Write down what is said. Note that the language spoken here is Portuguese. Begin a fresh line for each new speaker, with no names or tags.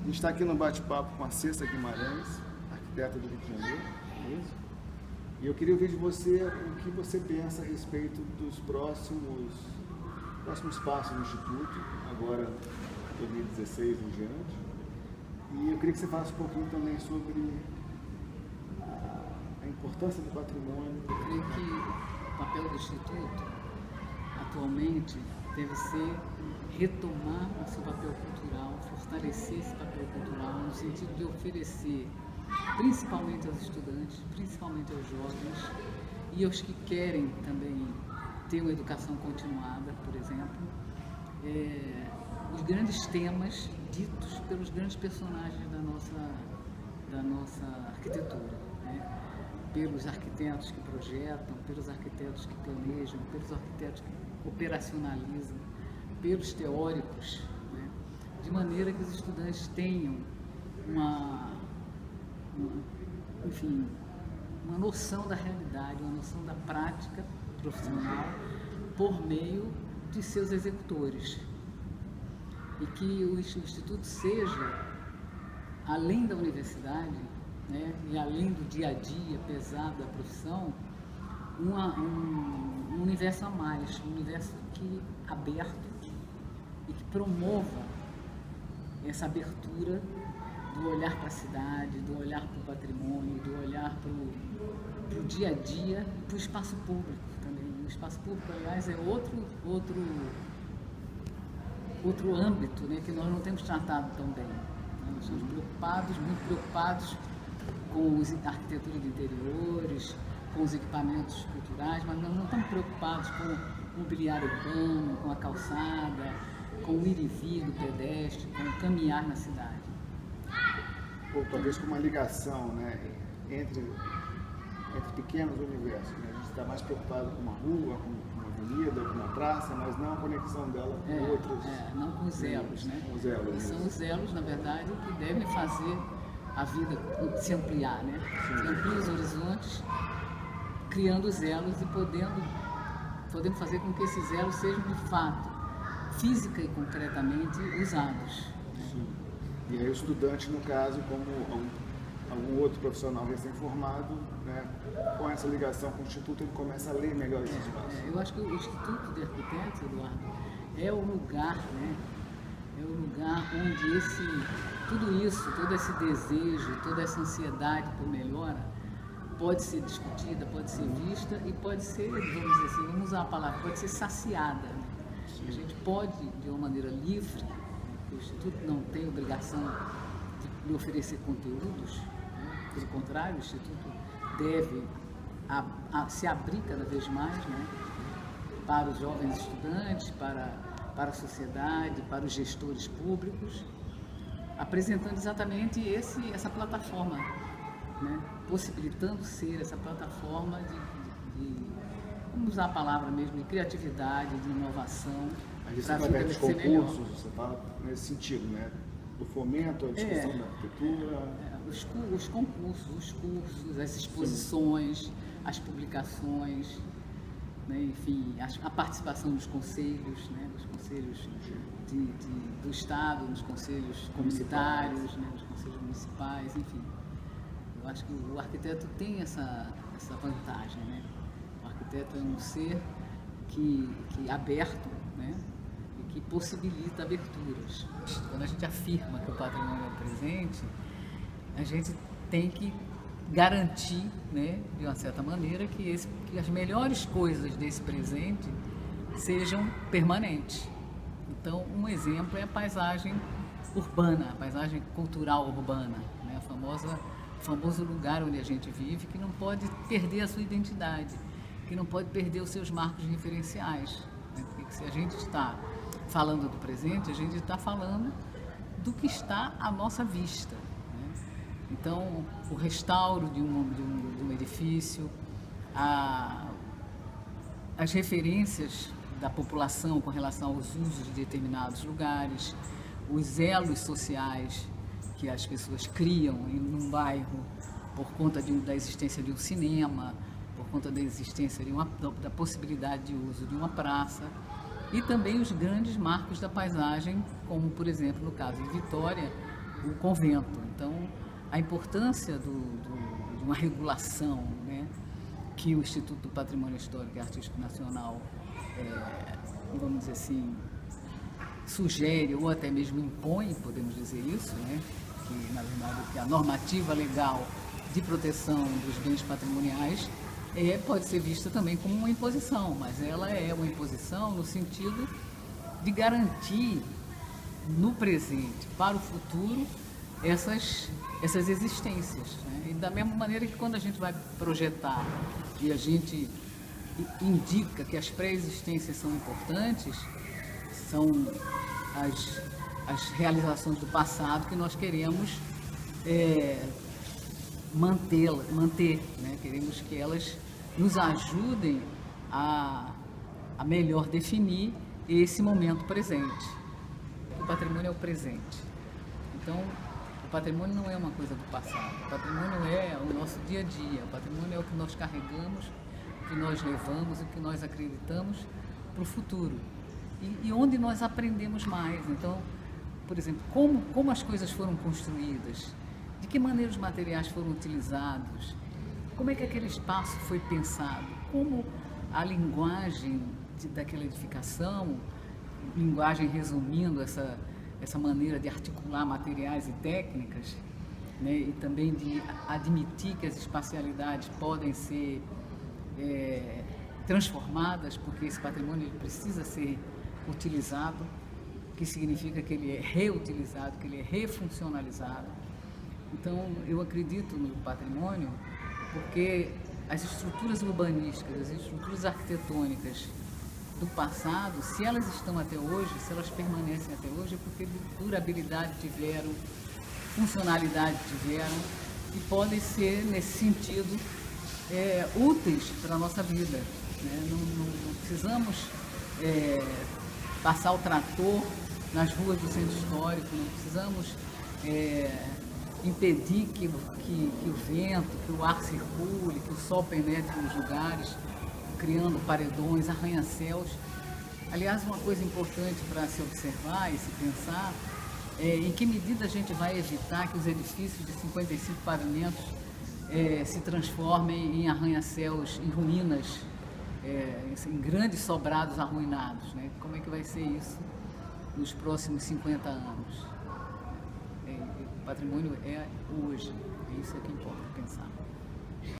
A gente está aqui no bate-papo com a Cessa Guimarães, arquiteta do Rio de Janeiro. E eu queria ouvir de você o que você pensa a respeito dos próximos passos do Instituto, agora 2016 em diante. E eu queria que você falasse um pouquinho também sobre a importância do patrimônio.
Eu creio que o papel do Instituto, atualmente, deve ser retomar o seu papel cultural, fortalecer esse papel cultural, no sentido de oferecer, principalmente aos estudantes, principalmente aos jovens, e aos que querem também ter uma educação continuada, por exemplo, os grandes temas ditos pelos grandes personagens da nossa arquitetura, né? Pelos arquitetos que projetam, pelos arquitetos que planejam, pelos arquitetos que operacionalizam, pelos teóricos, né? De maneira que os estudantes tenham uma noção da realidade, uma noção da prática profissional por meio de seus executores. E que o Instituto seja, além da universidade, né, e além do dia a dia pesado da profissão, um universo a mais, um universo aberto e que promova essa abertura do olhar para a cidade, do olhar para o patrimônio, do olhar para o dia a dia, para o espaço público também. O espaço público, aliás, é outro âmbito, né, que nós não temos tratado tão bem. Nós estamos muito preocupados com a arquitetura de interiores, com os equipamentos culturais, mas nós não estamos preocupados com o mobiliário urbano, com a calçada, com o ir e vir do pedestre, com o caminhar na cidade.
Ou talvez com uma ligação, né, entre pequenos universos, né? A gente está mais preocupado com uma rua, com uma avenida, com uma praça, mas não a conexão dela com outros.
Não com os elos, né?
Com os elos,
e são os elos, na verdade, que devem fazer a vida se ampliar, né? Se amplia os horizontes, criando os elos e podendo fazer com que esses elos sejam, de fato, física e concretamente usados.
Sim. E aí o estudante, no caso, como algum outro profissional recém-formado, né, com essa ligação com o Instituto, ele começa a ler melhor esse espaço.
Eu acho que o Instituto de Arquitetos, Eduardo, é o lugar, né? É o lugar onde tudo isso, todo esse desejo, toda essa ansiedade por melhora pode ser discutida, pode ser vista e pode ser, vamos dizer assim, vamos usar a palavra, pode ser saciada. Né? A gente pode, de uma maneira livre, o Instituto não tem obrigação de oferecer conteúdos, né? Pelo contrário, o Instituto deve se abrir cada vez mais, né? Para os jovens estudantes, para a sociedade, para os gestores públicos, apresentando exatamente essa plataforma, né? Possibilitando ser essa plataforma de vamos usar a palavra mesmo, de criatividade, de inovação.
Mas isso através dos concursos, você fala nesse sentido, né? Do fomento, a discussão da arquitetura.
Os concursos, os cursos, as exposições, as publicações, né? Enfim, a participação dos conselhos, né? Dos conselhos do Estado, dos conselhos comunitários, né? Dos conselhos municipais, enfim. Eu acho que o arquiteto tem essa vantagem, né? O arquiteto é um ser que aberto, né? E que possibilita aberturas. Quando a gente afirma que o patrimônio é presente, a gente tem que garantir, né, de uma certa maneira, que as melhores coisas desse presente sejam permanentes. Então, um exemplo é a paisagem urbana, a paisagem cultural urbana, né? O famoso lugar onde a gente vive, que não pode perder a sua identidade, que não pode perder os seus marcos referenciais. Né? Porque se a gente está falando do presente, a gente está falando do que está à nossa vista. Né? Então, o restauro de um edifício, as referências da população com relação aos usos de determinados lugares, os elos sociais que as pessoas criam num bairro por conta da existência de um cinema, por conta da existência da possibilidade de uso de uma praça, e também os grandes marcos da paisagem, como, por exemplo, no caso de Vitória, o convento. Então, a importância de uma regulação, né, que o Instituto do Patrimônio Histórico e Artístico Nacional, vamos dizer assim, sugere ou até mesmo impõe, podemos dizer isso, né, que na verdade que a normativa legal de proteção dos bens patrimoniais pode ser vista também como uma imposição, mas ela é uma imposição no sentido de garantir no presente para o futuro essas existências, né? E da mesma maneira que quando a gente vai projetar e a gente indica que as pré-existências são importantes, são as realizações do passado que nós queremos manter, né? Queremos que elas nos ajudem a melhor definir esse momento presente. O patrimônio é o presente. Então, o patrimônio não é uma coisa do passado. O patrimônio é o nosso dia a dia. O patrimônio é o que nós carregamos, o que nós levamos, o que nós acreditamos para o futuro. E onde nós aprendemos mais. Então, por exemplo, como as coisas foram construídas, de que maneira os materiais foram utilizados, como é que aquele espaço foi pensado, como a linguagem daquela edificação, linguagem resumindo essa maneira de articular materiais e técnicas, né, e também de admitir que as espacialidades podem ser transformadas, porque esse patrimônio ele precisa ser utilizado, o que significa que ele é reutilizado, que ele é refuncionalizado. Então, eu acredito no patrimônio porque as estruturas urbanísticas, as estruturas arquitetônicas do passado, se elas estão até hoje, se elas permanecem até hoje, é porque durabilidade tiveram, funcionalidade tiveram e podem ser, nesse sentido, úteis para a nossa vida, né? Não precisamos passar o trator nas ruas do centro histórico, não precisamos impedir que o vento, que o ar circule, que o sol penetre nos lugares, criando paredões, arranha-céus. Aliás, uma coisa importante para se observar e se pensar é em que medida a gente vai evitar que os edifícios de 55 pavimentos se transformem em arranha-céus, em ruínas, em grandes sobrados arruinados, né? Como é que vai ser isso nos próximos 50 anos? O patrimônio é hoje, é isso que importa pensar.